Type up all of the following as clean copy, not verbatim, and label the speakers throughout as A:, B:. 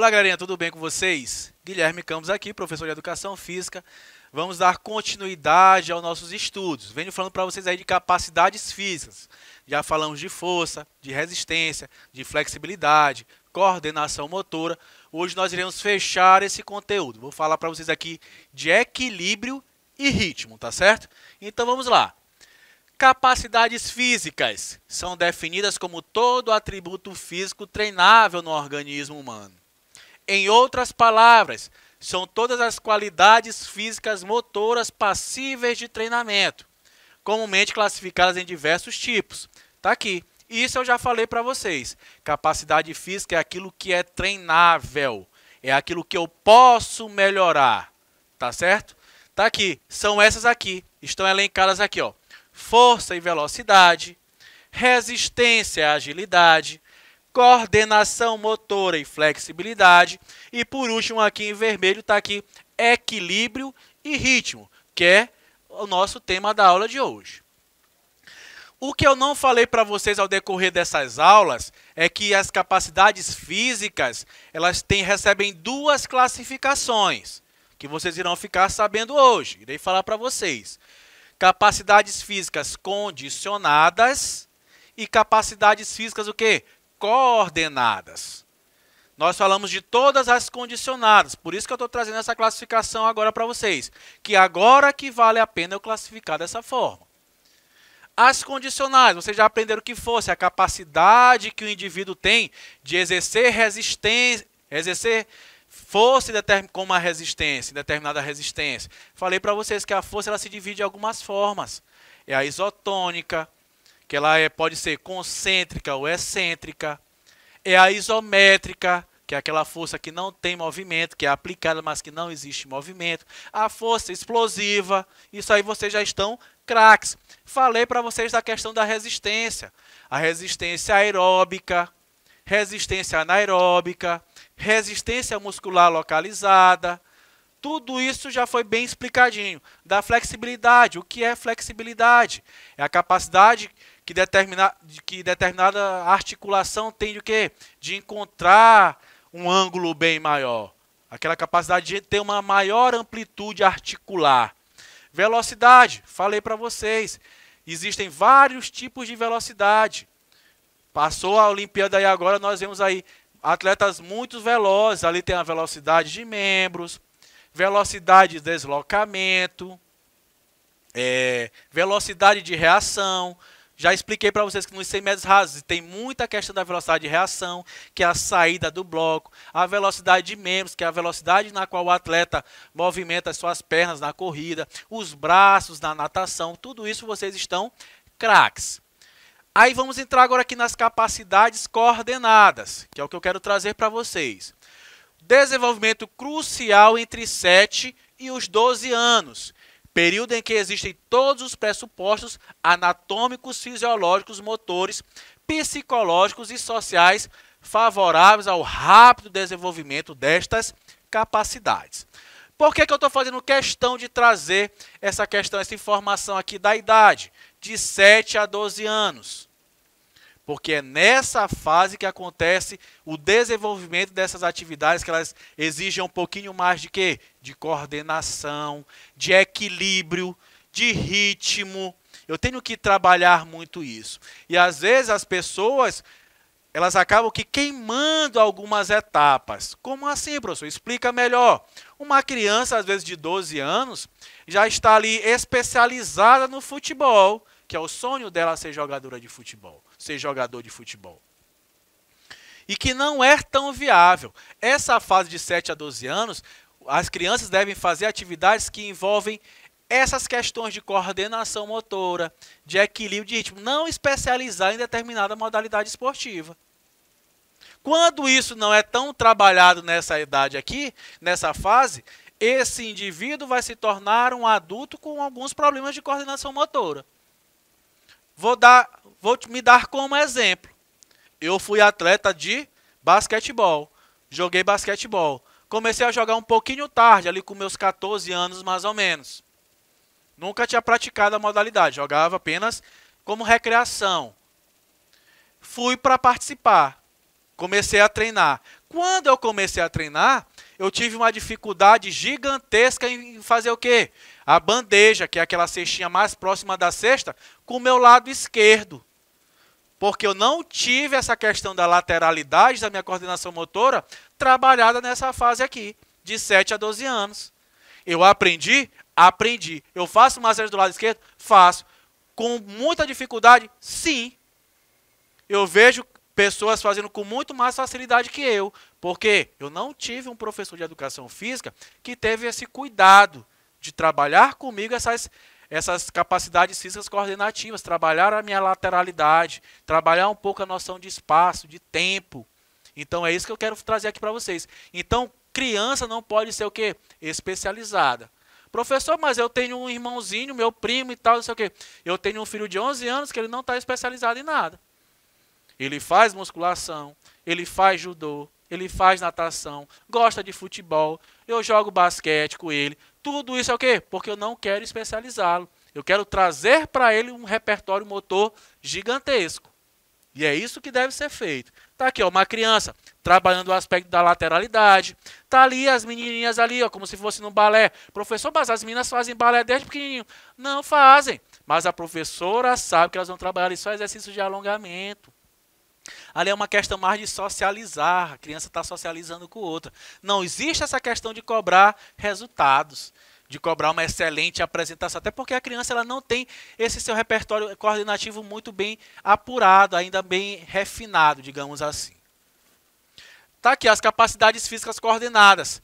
A: Olá, galerinha, tudo bem com vocês? Guilherme Campos aqui, professor de Educação Física. Vamos dar continuidade aos nossos estudos. Venho falando para vocês aí de capacidades físicas. Já falamos de força, de resistência, de flexibilidade, coordenação motora. Hoje nós iremos fechar esse conteúdo. Vou falar para vocês aqui de equilíbrio e ritmo, tá certo? Então vamos lá. Capacidades físicas são definidas como todo atributo físico treinável no organismo humano. Em outras palavras, são todas as qualidades físicas motoras passíveis de treinamento, comumente classificadas em diversos tipos. Tá aqui. Isso eu já falei para vocês. Capacidade física é aquilo que é treinável, é aquilo que eu posso melhorar, tá certo? Tá aqui. São essas aqui, estão elencadas aqui, ó. Força e velocidade, resistência e agilidade, coordenação motora e flexibilidade. E por último, aqui em vermelho, está aqui equilíbrio e ritmo, que é o nosso tema da aula de hoje. O que eu não falei para vocês ao decorrer dessas aulas é que as capacidades físicas elas recebem duas classificações, que vocês irão ficar sabendo hoje. Irei falar para vocês. Capacidades físicas condicionadas e capacidades físicas o quê? Coordenadas. Nós falamos de todas as condicionadas, por isso que eu estou trazendo essa classificação agora para vocês, que agora que vale a pena eu classificar dessa forma. As condicionais, vocês já aprenderam o que fosse a capacidade que o indivíduo tem de exercer resistência, exercer força como a resistência, determinada resistência. Falei para vocês que a força ela se divide em algumas formas. É a isotônica, que ela pode ser concêntrica ou excêntrica. É a isométrica, que é aquela força que não tem movimento, que é aplicada, mas que não existe movimento. A força explosiva, isso aí vocês já estão craques. Falei para vocês da questão da resistência. A resistência aeróbica, resistência anaeróbica, resistência muscular localizada. Tudo isso já foi bem explicadinho. Da flexibilidade. O que é flexibilidade? É a capacidade que determinada articulação tem de quê? De encontrar um ângulo bem maior. Aquela capacidade de ter uma maior amplitude articular. Velocidade. Falei para vocês. Existem vários tipos de velocidade. Passou a Olimpíada e agora nós vemos aí atletas muito velozes. Ali tem a velocidade de membros, velocidade de deslocamento, velocidade de reação. Já expliquei para vocês que nos 100 metros rasos tem muita questão da velocidade de reação, que é a saída do bloco. A velocidade de membros, que é a velocidade na qual o atleta movimenta as suas pernas na corrida. Os braços na natação. Tudo isso vocês estão craques. Aí vamos entrar agora aqui nas capacidades coordenadas, que é o que eu quero trazer para vocês. Desenvolvimento crucial entre 7 e os 12 anos, período em que existem todos os pressupostos anatômicos, fisiológicos, motores, psicológicos e sociais favoráveis ao rápido desenvolvimento destas capacidades. Por que eu estou fazendo questão de trazer essa informação aqui da idade? De 7 a 12 anos. Porque é nessa fase que acontece o desenvolvimento dessas atividades que elas exigem um pouquinho mais de quê? De coordenação, de equilíbrio, de ritmo. Eu tenho que trabalhar muito isso. E às vezes as pessoas, elas acabam que queimando algumas etapas. Como assim, professor? Explica melhor. Uma criança, às vezes de 12 anos, já está ali especializada no futebol, que é o sonho dela ser jogadora de futebol, ser jogador de futebol. E que não é tão viável. Essa fase de 7 a 12 anos, as crianças devem fazer atividades que envolvem essas questões de coordenação motora, de equilíbrio de ritmo, não especializar em determinada modalidade esportiva. Quando isso não é tão trabalhado nessa idade aqui, nessa fase, esse indivíduo vai se tornar um adulto com alguns problemas de coordenação motora. Vou me dar como exemplo. Eu fui atleta de basquetebol. Joguei basquetebol. Comecei a jogar um pouquinho tarde, ali com meus 14 anos mais ou menos. Nunca tinha praticado a modalidade. Jogava apenas como recreação. Fui para participar. Comecei a treinar. Quando eu comecei a treinar, eu tive uma dificuldade gigantesca em fazer o quê? A bandeja, que é aquela cestinha mais próxima da cesta, com o meu lado esquerdo. Porque eu não tive essa questão da lateralidade da minha coordenação motora trabalhada nessa fase aqui, de 7 a 12 anos. Eu aprendi? Aprendi. Eu faço massagem do lado esquerdo? Faço. Com muita dificuldade? Sim. Eu vejo pessoas fazendo com muito mais facilidade que eu. Porque eu não tive um professor de educação física que teve esse cuidado de trabalhar comigo essas capacidades físicas coordenativas, trabalhar a minha lateralidade, trabalhar um pouco a noção de espaço, de tempo. Então é isso que eu quero trazer aqui para vocês. Então, criança não pode ser o quê? Especializada. Professor, mas eu tenho um irmãozinho, meu primo e tal, não sei o quê. Eu tenho um filho de 11 anos que ele não está especializado em nada. Ele faz musculação, ele faz judô, ele faz natação, gosta de futebol, eu jogo basquete com ele. Tudo isso é o quê? Porque eu não quero especializá-lo. Eu quero trazer para ele um repertório motor gigantesco. E é isso que deve ser feito. Tá aqui, ó, uma criança trabalhando o aspecto da lateralidade. Tá ali as menininhas ali, ó, como se fosse no balé. Professor, mas as meninas fazem balé desde pequenininho. Não fazem. Mas a professora sabe que elas vão trabalhar só exercícios de alongamento. Ali é uma questão mais de socializar. A criança está socializando com outra. Não existe essa questão de cobrar resultados, de cobrar uma excelente apresentação, até porque a criança ela não tem esse seu repertório coordenativo muito bem apurado, ainda bem refinado, digamos assim. Tá aqui as capacidades físicas coordenadas.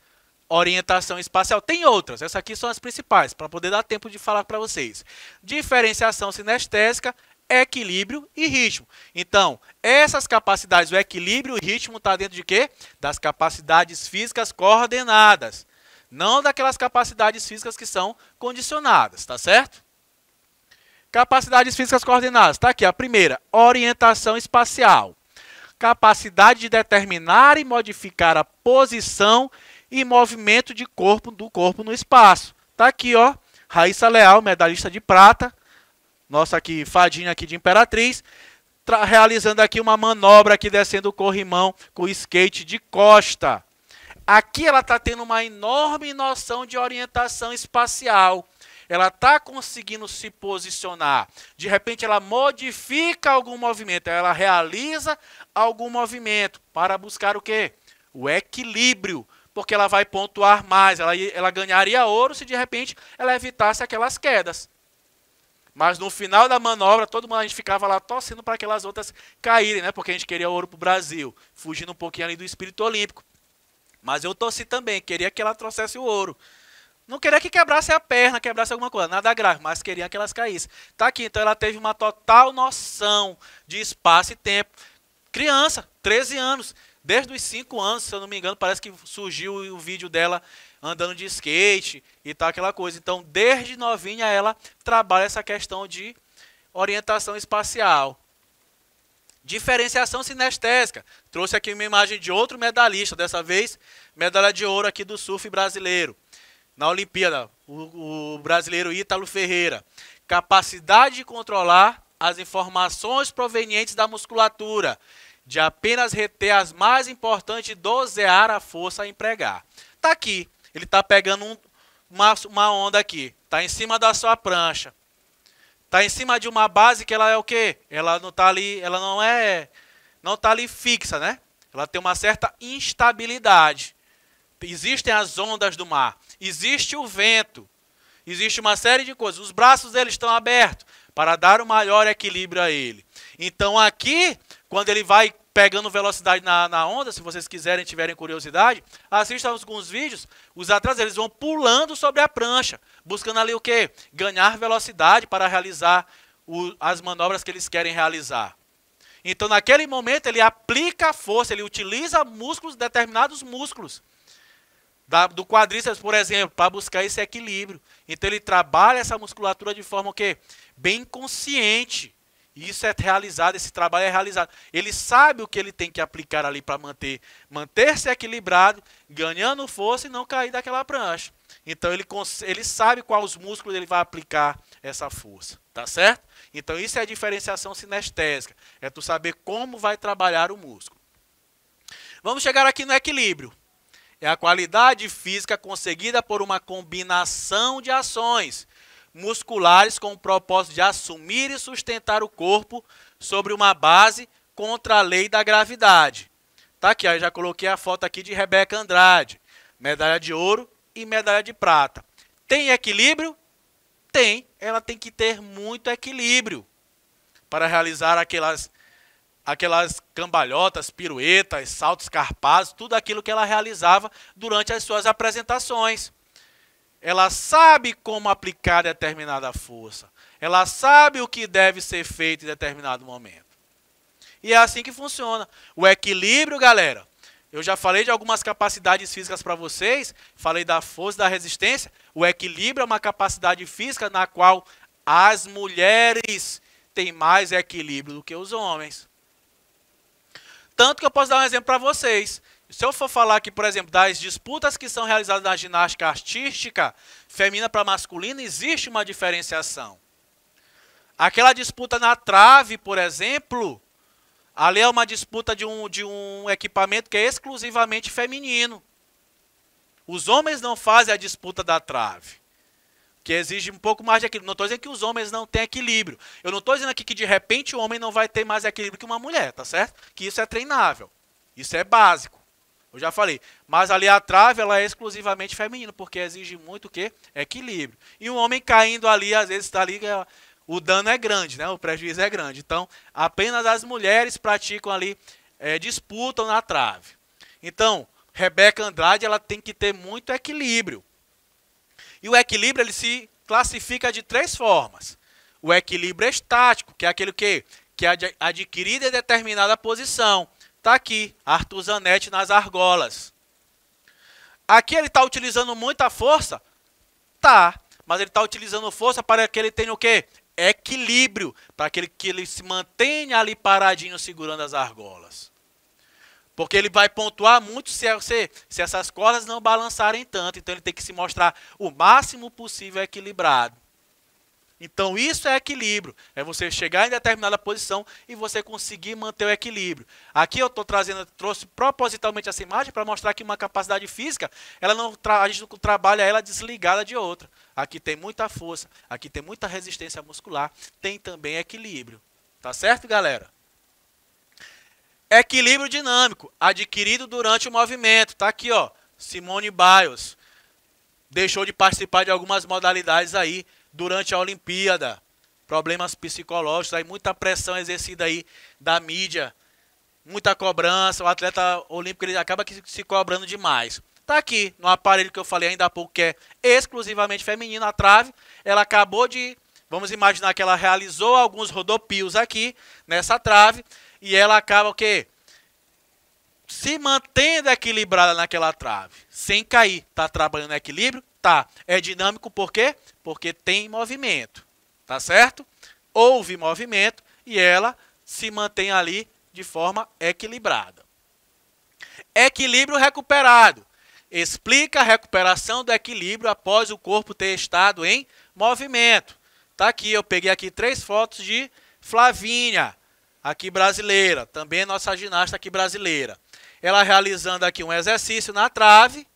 A: Orientação espacial. Tem outras, essas aqui são as principais, para poder dar tempo de falar para vocês. Diferenciação sinestésica, equilíbrio e ritmo. Então, essas capacidades, o equilíbrio e o ritmo está dentro de quê? Das capacidades físicas coordenadas. Não daquelas capacidades físicas que são condicionadas, tá certo? Capacidades físicas coordenadas. Está aqui a primeira, orientação espacial. Capacidade de determinar e modificar a posição e movimento do corpo no espaço. Está aqui, ó, Raíssa Leal, medalhista de prata, nossa aqui, fadinha aqui de Imperatriz, realizando aqui uma manobra aqui descendo o corrimão com o skate de costa. Aqui ela está tendo uma enorme noção de orientação espacial. Ela está conseguindo se posicionar. De repente ela modifica algum movimento, ela realiza algum movimento para buscar o quê? O equilíbrio, porque ela vai pontuar mais, ela ganharia ouro se de repente ela evitasse aquelas quedas. Mas no final da manobra, todo mundo a gente ficava lá torcendo para aquelas outras caírem, né? Porque a gente queria ouro para o Brasil, fugindo um pouquinho ali do espírito olímpico. Mas eu torci também, queria que ela trouxesse o ouro. Não queria que quebrasse a perna, quebrasse alguma coisa, nada grave, mas queria que elas caíssem. Tá aqui, então ela teve uma total noção de espaço e tempo. Criança, 13 anos, desde os 5 anos, se eu não me engano, parece que surgiu o vídeo dela andando de skate e tal, aquela coisa. Então, desde novinha, ela trabalha essa questão de orientação espacial. Diferenciação sinestésica. Trouxe aqui uma imagem de outro medalhista, dessa vez, medalha de ouro aqui do surf brasileiro. Na Olimpíada, o brasileiro Ítalo Ferreira. Capacidade de controlar as informações provenientes da musculatura, de apenas reter as mais importantes e dosear a força a empregar. Tá aqui, ele está pegando uma onda aqui, está em cima da sua prancha. Está em cima de uma base que ela é o quê? Ela não está ali, ela não está ali fixa, né? Ela tem uma certa instabilidade. Existem as ondas do mar, existe o vento, existe uma série de coisas. Os braços dele estão abertos para dar o maior equilíbrio a ele. Então aqui, quando ele vai pegando velocidade na onda, se vocês quiserem, tiverem curiosidade, assistam alguns vídeos, os atletas eles vão pulando sobre a prancha, buscando ali o quê? Ganhar velocidade para realizar as manobras que eles querem realizar. Então naquele momento ele aplica a força, ele utiliza músculos, determinados músculos, do quadríceps, por exemplo, para buscar esse equilíbrio. Então ele trabalha essa musculatura de forma o quê? Bem consciente. Isso é realizado, esse trabalho é realizado. Ele sabe o que ele tem que aplicar ali para manter-se equilibrado, ganhando força e não cair daquela prancha. Então ele sabe quais músculos ele vai aplicar essa força, tá certo? Então isso é a diferenciação sinestésica, é tu saber como vai trabalhar o músculo. Vamos chegar aqui no equilíbrio. É a qualidade física conseguida por uma combinação de ações musculares com o propósito de assumir e sustentar o corpo sobre uma base contra a lei da gravidade. Tá aqui, eu já coloquei a foto aqui de Rebeca Andrade, medalha de ouro e medalha de prata. Tem equilíbrio? Tem. Ela tem que ter muito equilíbrio para realizar aquelas cambalhotas, piruetas, saltos carpados, tudo aquilo que ela realizava durante as suas apresentações. Ela sabe como aplicar determinada força. Ela sabe o que deve ser feito em determinado momento. E é assim que funciona. O equilíbrio, galera, eu já falei de algumas capacidades físicas para vocês, falei da força e da resistência. O equilíbrio é uma capacidade física na qual as mulheres têm mais equilíbrio do que os homens. Tanto que eu posso dar um exemplo para vocês. Se eu for falar aqui, por exemplo, das disputas que são realizadas na ginástica artística, feminina para masculina, existe uma diferenciação. Aquela disputa na trave, por exemplo, ali é uma disputa de um equipamento que é exclusivamente feminino. Os homens não fazem a disputa da trave, que exige um pouco mais de equilíbrio. Não estou dizendo que os homens não têm equilíbrio. Eu não estou dizendo aqui que de repente o homem não vai ter mais equilíbrio que uma mulher, tá certo? Que isso é treinável. Isso é básico. Eu já falei. Mas ali a trave ela é exclusivamente feminina, porque exige muito o quê? Equilíbrio. E um homem caindo ali, às vezes está ali, o dano é grande, né? O prejuízo é grande. Então, apenas as mulheres praticam ali, disputam na trave. Então, Rebeca Andrade ela tem que ter muito equilíbrio. E o equilíbrio ele se classifica de 3 formas. O equilíbrio estático, que é aquele que é adquirido em determinada posição. Está aqui, Arthur Zanetti nas argolas. Aqui ele está utilizando muita força? Tá, mas ele está utilizando força para que ele tenha o quê? Equilíbrio, para que ele se mantenha ali paradinho segurando as argolas. Porque ele vai pontuar muito se essas cordas não balançarem tanto. Então ele tem que se mostrar o máximo possível equilibrado. Então isso é equilíbrio. É você chegar em determinada posição e você conseguir manter o equilíbrio. Aqui eu trouxe propositalmente essa imagem para mostrar que uma capacidade física, a gente não trabalha ela desligada de outra. Aqui tem muita força, aqui tem muita resistência muscular, tem também equilíbrio. Tá certo, galera? Equilíbrio dinâmico, adquirido durante o movimento. Tá aqui, ó, Simone Biles. Deixou de participar de algumas modalidades aí durante a Olimpíada. Problemas psicológicos, aí muita pressão exercida aí da mídia. Muita cobrança, o atleta olímpico ele acaba se cobrando demais. Tá aqui no aparelho que eu falei ainda há pouco, que é exclusivamente feminino, a trave. Ela acabou de, vamos imaginar que ela realizou alguns rodopios aqui nessa trave. E ela acaba o quê? Se mantendo equilibrada naquela trave, sem cair. Tá trabalhando no equilíbrio? Tá. É dinâmico por quê? Porque tem movimento. Tá certo? Houve movimento e ela se mantém ali de forma equilibrada. Equilíbrio recuperado. Explica a recuperação do equilíbrio após o corpo ter estado em movimento. Tá aqui, eu peguei aqui 3 fotos de Flavinha, aqui brasileira, também nossa ginasta aqui brasileira. Ela realizando aqui um exercício na trave,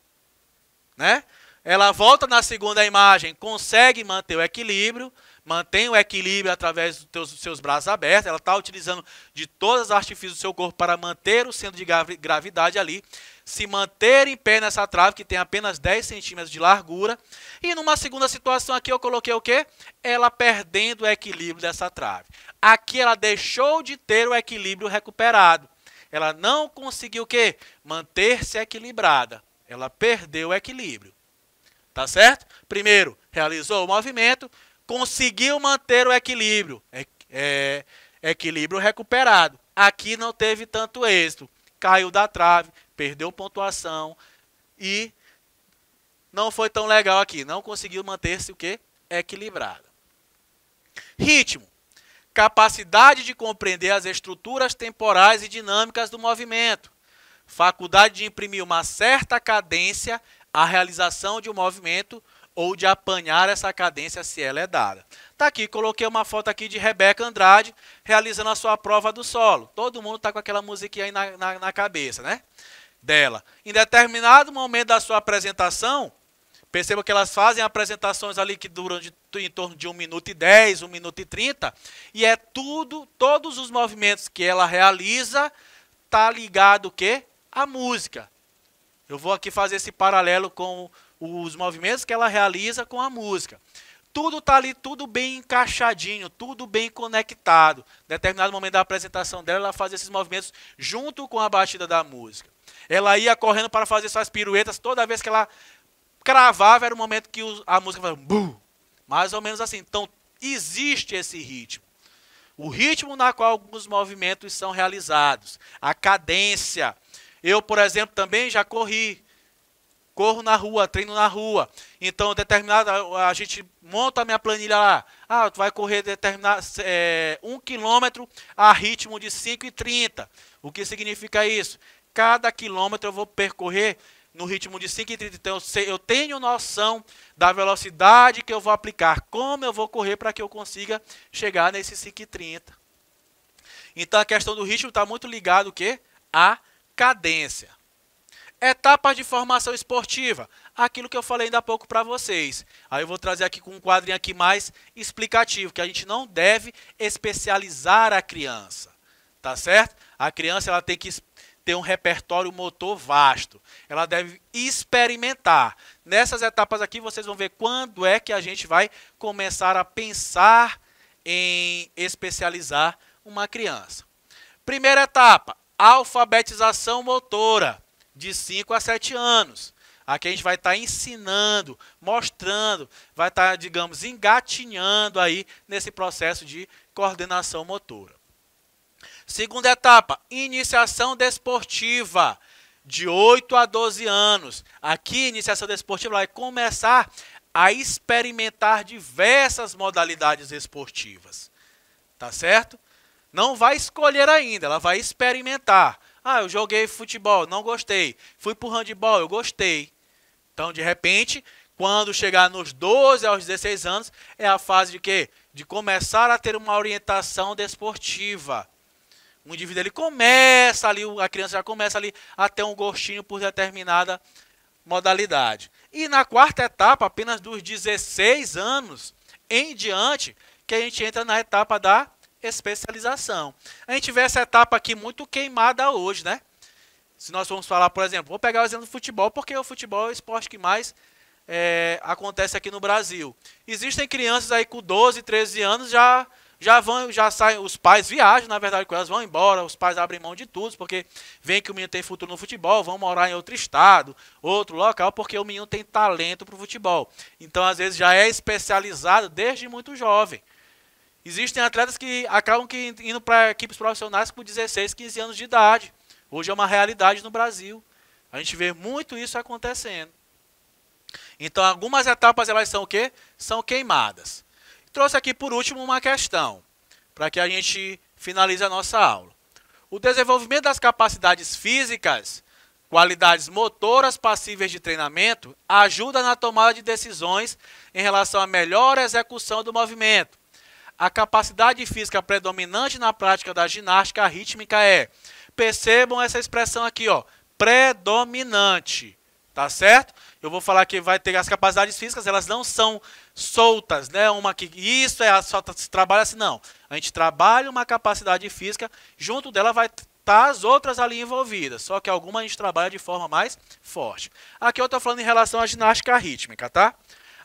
A: né? Ela volta na segunda imagem, consegue manter o equilíbrio, mantém o equilíbrio através dos seus braços abertos. Ela está utilizando de todos os artifícios do seu corpo para manter o centro de gravidade ali, se manter em pé nessa trave, que tem apenas 10 centímetros de largura. E numa segunda situação aqui eu coloquei o quê? Ela perdendo o equilíbrio dessa trave. Aqui ela deixou de ter o equilíbrio recuperado. Ela não conseguiu o quê? Manter-se equilibrada. Ela perdeu o equilíbrio. Tá certo? Primeiro, realizou o movimento, conseguiu manter o equilíbrio. Equilíbrio recuperado. Aqui não teve tanto êxito. Caiu da trave, perdeu pontuação e não foi tão legal aqui. Não conseguiu manter-se o quê? Equilibrada. Ritmo. Capacidade de compreender as estruturas temporais e dinâmicas do movimento. Faculdade de imprimir uma certa cadência à realização de um movimento ou de apanhar essa cadência se ela é dada. Tá aqui, coloquei uma foto aqui de Rebeca Andrade realizando a sua prova do solo. Todo mundo está com aquela musiquinha aí na cabeça, né? Dela. Em determinado momento da sua apresentação, perceba que elas fazem apresentações ali que duram em torno de 1 minuto e 10, 1 minuto e 30, e é todos os movimentos que ela realiza, tá ligado o quê? A música. Eu vou aqui fazer esse paralelo com os movimentos que ela realiza com a música. Tudo está ali, tudo bem encaixadinho, tudo bem conectado. Em determinado momento da apresentação dela, ela fazia esses movimentos junto com a batida da música. Ela ia correndo para fazer suas piruetas, toda vez que ela cravava, era o momento que a música fazia bum, mais ou menos assim. Então, existe esse ritmo. O ritmo na qual alguns movimentos são realizados. A cadência. Eu, por exemplo, também já corro na rua, treino na rua. Então, a gente monta a minha planilha lá. Ah, tu vai correr 1 quilômetro a ritmo de 5,30. O que significa isso? Cada quilômetro eu vou percorrer no ritmo de 5,30. Então, eu tenho noção da velocidade que eu vou aplicar, como eu vou correr para que eu consiga chegar nesse 5,30. Então, a questão do ritmo está muito ligado o quê? À cadência. Etapas de formação esportiva. Aquilo que eu falei ainda há pouco para vocês. Aí eu vou trazer aqui com um quadrinho aqui mais explicativo, que a gente não deve especializar a criança. Tá certo? A criança ela tem que ter um repertório motor vasto. Ela deve experimentar. Nessas etapas aqui vocês vão ver quando é que a gente vai começar a pensar em especializar uma criança. Primeira etapa, alfabetização motora, de 5 a 7 anos. Aqui a gente vai estar ensinando, mostrando, vai estar, digamos, engatinhando aí nesse processo de coordenação motora. Segunda etapa, iniciação desportiva, de 8 a 12 anos. Aqui, iniciação desportiva vai começar a experimentar diversas modalidades esportivas. Tá certo? Não vai escolher ainda, ela vai experimentar. Ah, eu joguei futebol, não gostei. Fui para o handebol, eu gostei. Então, de repente, quando chegar nos 12 aos 16 anos, é a fase de quê? De começar a ter uma orientação desportiva. O indivíduo ele começa ali, a criança já começa ali a ter um gostinho por determinada modalidade. E na quarta etapa, apenas dos 16 anos em diante, que a gente entra na etapa da especialização. A gente vê essa etapa aqui muito queimada hoje, né? Se nós formos falar, por exemplo, vou pegar o exemplo do futebol, porque o futebol é o esporte que mais acontece aqui no Brasil. Existem crianças aí com 12, 13 anos, já saem, os pais viajam, na verdade, com elas vão embora, os pais abrem mão de tudo, porque veem que o menino tem futuro no futebol, vão morar em outro estado, outro local, porque o menino tem talento para o futebol. Então, às vezes, já é especializado desde muito jovem. Existem atletas que acabam indo para equipes profissionais com 16, 15 anos de idade. Hoje é uma realidade no Brasil. A gente vê muito isso acontecendo. Então, algumas etapas elas são o quê? São queimadas. Trouxe aqui por último uma questão, para que a gente finalize a nossa aula. O desenvolvimento das capacidades físicas, qualidades motoras passíveis de treinamento, ajuda na tomada de decisões em relação à melhor execução do movimento. A capacidade física predominante na prática da ginástica rítmica é, percebam essa expressão aqui, ó, predominante, tá certo? Eu vou falar que vai ter as capacidades físicas, elas não são soltas, né? Uma que isso só se trabalha assim, não. A gente trabalha uma capacidade física, junto dela vai estar as outras ali envolvidas, só que alguma a gente trabalha de forma mais forte. Aqui eu estou falando em relação à ginástica rítmica, tá?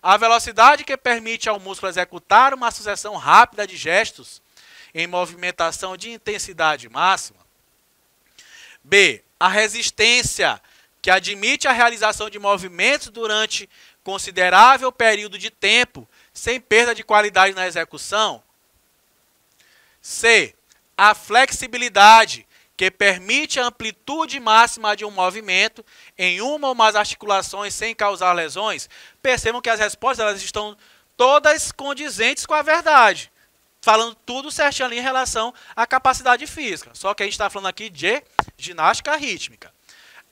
A: A velocidade que permite ao músculo executar uma sucessão rápida de gestos em movimentação de intensidade máxima. B. A resistência que admite a realização de movimentos durante considerável período de tempo, sem perda de qualidade na execução. C. A flexibilidade que permite a amplitude máxima de um movimento em uma ou mais articulações sem causar lesões. Percebam que as respostas elas estão todas condizentes com a verdade, falando tudo certinho ali em relação à capacidade física. Só que a gente está falando aqui de ginástica rítmica.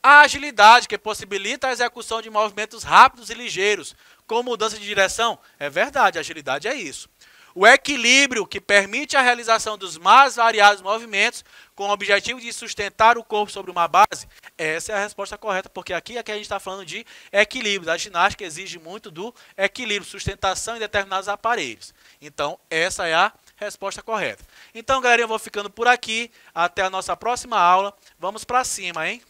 A: A agilidade que possibilita a execução de movimentos rápidos e ligeiros, com mudança de direção? É verdade, agilidade é isso. O equilíbrio que permite a realização dos mais variados movimentos com o objetivo de sustentar o corpo sobre uma base? Essa é a resposta correta, porque aqui a gente está falando de equilíbrio. A ginástica exige muito do equilíbrio, sustentação em determinados aparelhos. Então, essa é a resposta correta. Então, galerinha, eu vou ficando por aqui. Até a nossa próxima aula. Vamos para cima, hein?